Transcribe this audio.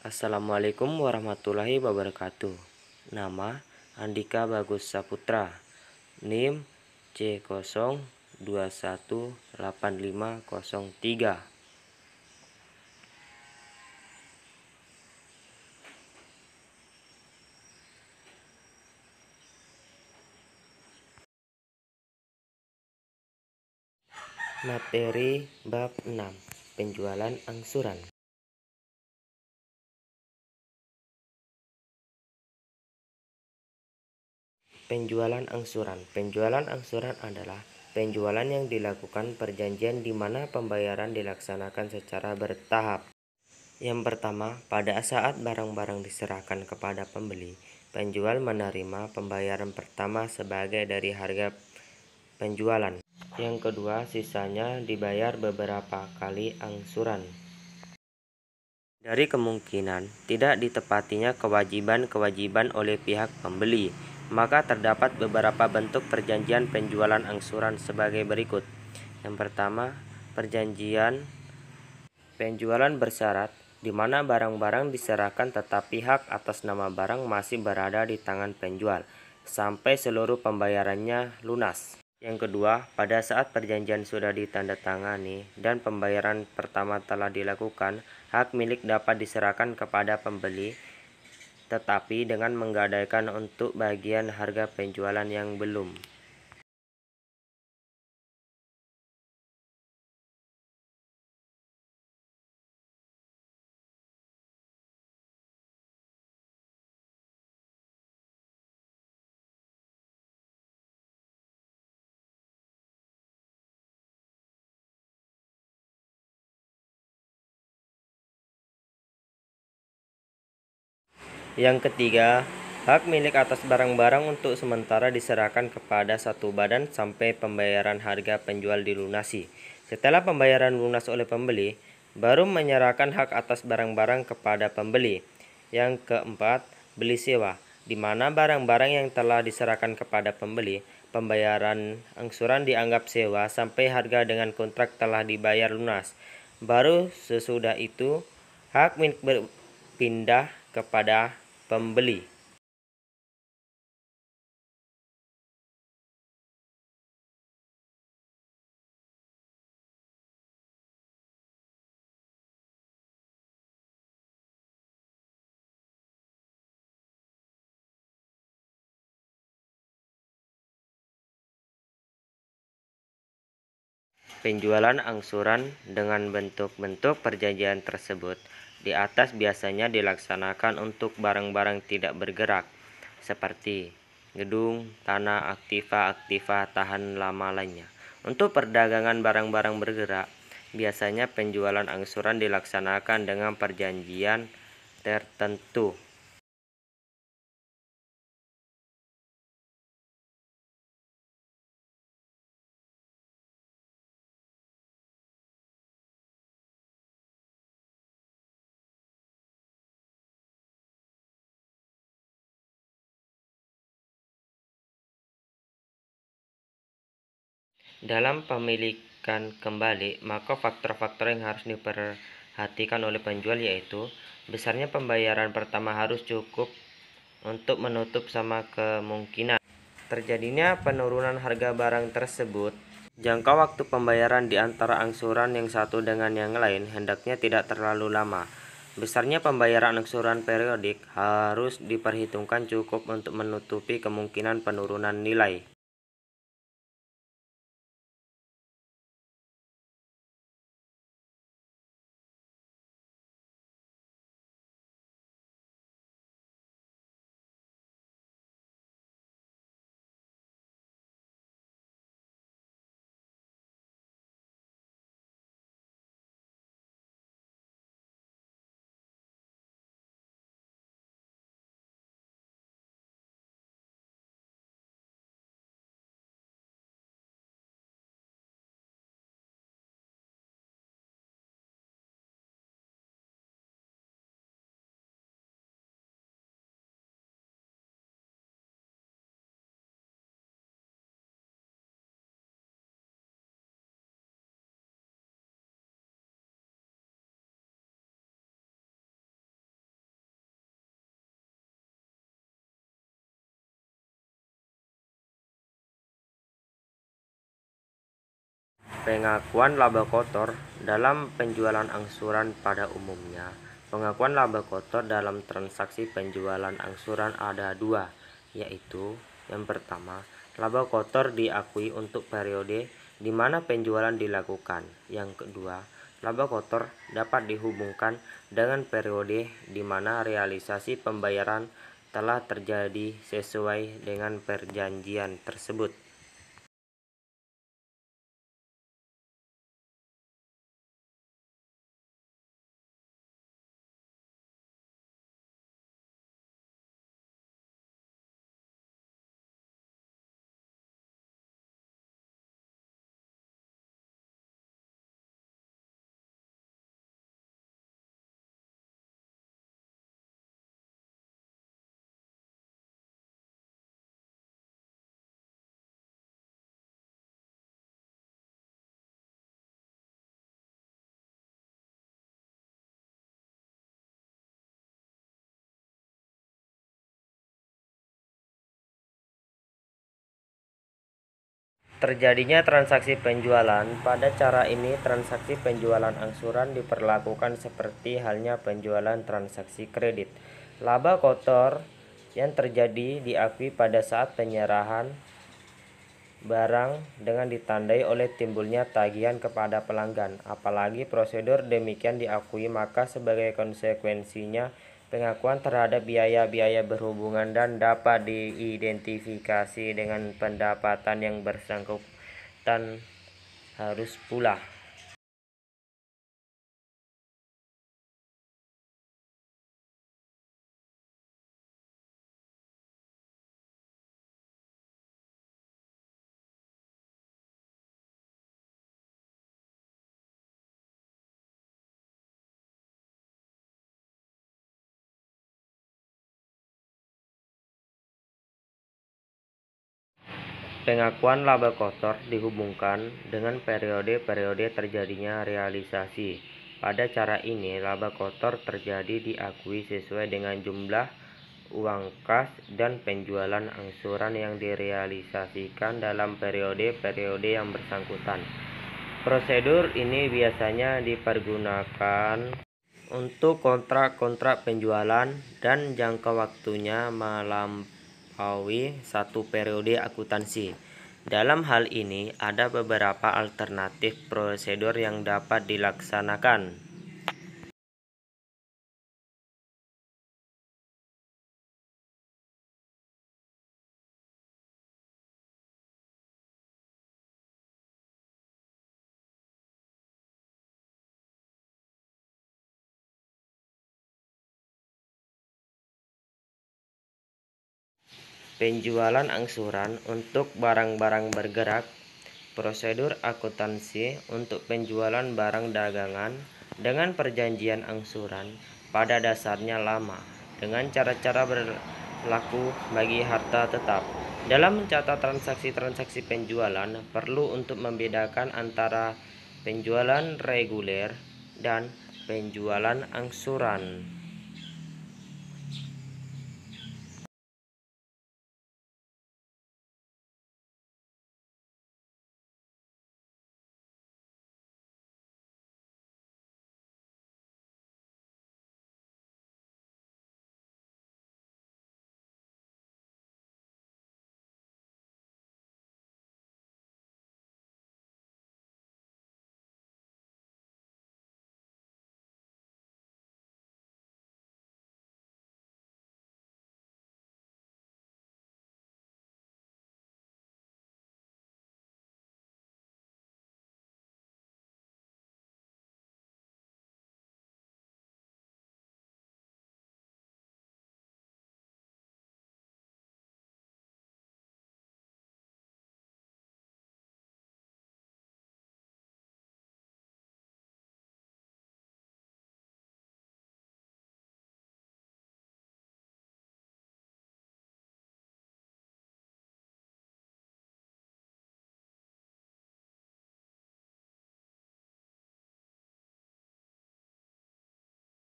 Assalamualaikum warahmatullahi wabarakatuh. Nama Andika Bagus Saputra. NIM C02185003. Materi bab 6. Penjualan angsuran. Penjualan angsuran. Penjualan angsuran adalah penjualan yang dilakukan perjanjian di mana pembayaran dilaksanakan secara bertahap. Yang pertama, pada saat barang-barang diserahkan kepada pembeli, penjual menerima pembayaran pertama sebagai dari harga penjualan. Yang kedua, sisanya dibayar beberapa kali angsuran. Dari kemungkinan tidak ditepatinya kewajiban-kewajiban oleh pihak pembeli, maka terdapat beberapa bentuk perjanjian penjualan angsuran sebagai berikut. Yang pertama, perjanjian penjualan bersyarat, di mana barang-barang diserahkan tetapi hak atas nama barang masih berada di tangan penjual sampai seluruh pembayarannya lunas. Yang kedua, pada saat perjanjian sudah ditandatangani dan pembayaran pertama telah dilakukan, hak milik dapat diserahkan kepada pembeli, tetapi dengan menggadaikan untuk bagian harga penjualan yang belum. Yang ketiga, hak milik atas barang-barang untuk sementara diserahkan kepada satu badan sampai pembayaran harga penjual dilunasi. Setelah pembayaran lunas oleh pembeli, baru menyerahkan hak atas barang-barang kepada pembeli. Yang keempat, beli sewa, di mana barang-barang yang telah diserahkan kepada pembeli, pembayaran angsuran dianggap sewa sampai harga dengan kontrak telah dibayar lunas. Baru sesudah itu, hak milik berpindah kepada pembeli. Penjualan angsuran dengan bentuk-bentuk perjanjian tersebut di atas biasanya dilaksanakan untuk barang-barang tidak bergerak, seperti gedung, tanah, aktiva tahan lama lainnya. Untuk perdagangan barang-barang bergerak, biasanya penjualan angsuran dilaksanakan dengan perjanjian tertentu. Dalam pemilikan kembali, maka faktor-faktor yang harus diperhatikan oleh penjual yaitu besarnya pembayaran pertama harus cukup untuk menutup sama kemungkinan terjadinya penurunan harga barang tersebut. Jangka waktu pembayaran di antara angsuran yang satu dengan yang lain hendaknya tidak terlalu lama. Besarnya pembayaran angsuran periodik harus diperhitungkan cukup untuk menutupi kemungkinan penurunan nilai. Pengakuan laba kotor dalam penjualan angsuran. Pada umumnya, pengakuan laba kotor dalam transaksi penjualan angsuran ada dua, yaitu yang pertama, laba kotor diakui untuk periode di mana penjualan dilakukan. Yang kedua, laba kotor dapat dihubungkan dengan periode di mana realisasi pembayaran telah terjadi sesuai dengan perjanjian tersebut. Terjadinya transaksi penjualan. Pada cara ini, transaksi penjualan angsuran diperlakukan seperti halnya penjualan transaksi kredit. Laba kotor yang terjadi diakui pada saat penyerahan barang dengan ditandai oleh timbulnya tagihan kepada pelanggan. Apalagi prosedur demikian diakui, maka sebagai konsekuensinya pengakuan terhadap biaya-biaya berhubungan dan dapat diidentifikasi dengan pendapatan yang bersangkutan harus pula. Pengakuan laba kotor dihubungkan dengan periode-periode terjadinya realisasi. Pada cara ini, laba kotor terjadi diakui sesuai dengan jumlah uang kas dan penjualan angsuran yang direalisasikan dalam periode-periode yang bersangkutan. Prosedur ini biasanya dipergunakan untuk kontrak-kontrak penjualan dan jangka waktunya melampaui satu periode akuntansi. Dalam hal ini, ada beberapa alternatif prosedur yang dapat dilaksanakan. Penjualan angsuran untuk barang-barang bergerak. Prosedur akuntansi untuk penjualan barang dagangan dengan perjanjian angsuran pada dasarnya lama, dengan cara-cara berlaku bagi harta tetap. Dalam mencatat transaksi-transaksi penjualan, perlu untuk membedakan antara penjualan reguler dan penjualan angsuran.